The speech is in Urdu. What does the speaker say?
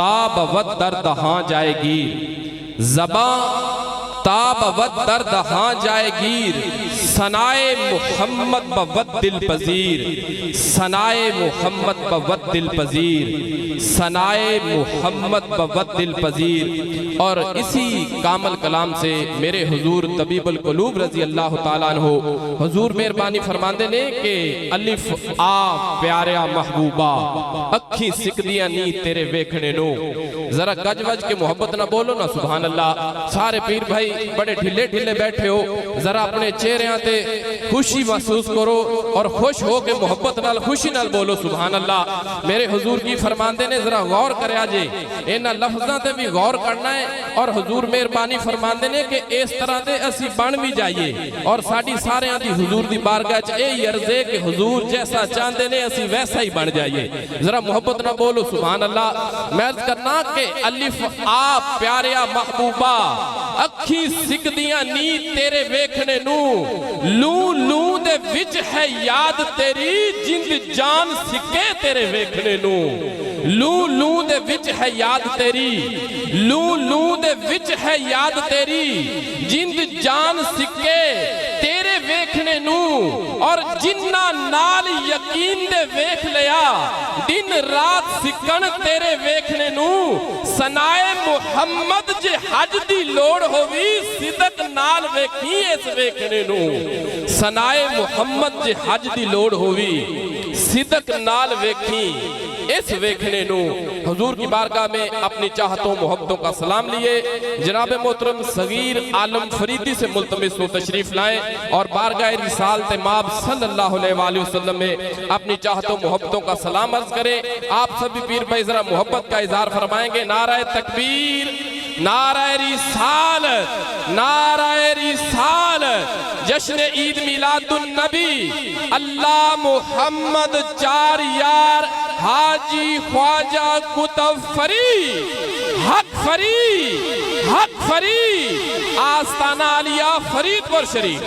تاب و درد ہاں جائے گیر، زباں تاب و درد ہاں جائے گیر، ثنائے محمد بود دل پذیر، ثنائے محمد بود دل پذیر، ثنائے محمد بود دل پذیر۔ اور اسی کامل کلام سے میرے حضور طبیب القلوب رضی اللہ تعالیٰ عنہ حضور مہربانی فرماندے نے کہ الف آ پیاریا محبوبہ اکھی سکدیاں نی تیرے ویکھنے نو۔ ذرا گج وج کے محبت نہ بولو نا سبحان اللہ۔ سارے پیر بھائی بڑے ڈھلے ڈھلے بیٹھے ہو، ذرا اپنے چہرے آتے خوشی محسوس کرو اور خوش ہو کے محبت نال خوشی نال بولو سبحان اللہ۔ میرے حضور کی فرماندے نے ذرا غور کرے آجے، انہاں لفظاں تے بھی غور کرنا ہے، اور حضور مہربانی فرماندے نے کہ اس طرح دے اسی بن بھی جائیے، اور ساڑی سارے آن دی حضور دی بارگاہ چ اے عرضے کہ حضور جیسا چاندے نے اسی ویسا ہی بن جائیے۔ ذرا محبت نہ بولو سبحان اللہ۔ میں عرض کرنا کہ الف آ پیاریا محبوبہ اکھی سکدیاں نی تیرے ویکھنے نو، لوں لوں دے وچ ہے یاد تیری، جند جان سکے تیرے ویکھنے نو۔ لوں لوں دے وچ ہے یاد تیری، لوں لوں دے وچ ہے یاد تیری، جند جان سکے تیرے ویکھنے نو۔ اور جنہ نال یقین دے ویکھ لیا، دن رات سکن تیرے ویکھنے نو۔ ثنائے محمد جے حج دی لوڑ ہوئی، صدق نال ویکھی اس ویکھنے نو۔ ثنائے محمد جے حج دی لوڑ ہوئی، صدق نال ویکھی اس ویکھنے نو۔ حضور کی بارگاہ میں اپنی چاہتوں محبتوں کا سلام لیے۔ جناب محترم صغیر عالم فریدی سے ملتمس و تشریف لائیں اور بارگاہ رسالت مآب صلی اللہ علیہ وآلہ وسلم میں اپنی چاہتوں محبتوں کا سلام عرض کریں۔ آپ سبھی پیر بھائی ذرا محبت کا اظہار فرمائیں گے۔ نعرہ تکبیر، نعرہ رسالت، نعرہ رسالت، جشن عید میلاد النبی، اللہ محمد چار یار، حاجی خواجہ کتب فری، حق فری، حق فری، آستانہ علیہ فرید پور شریف۔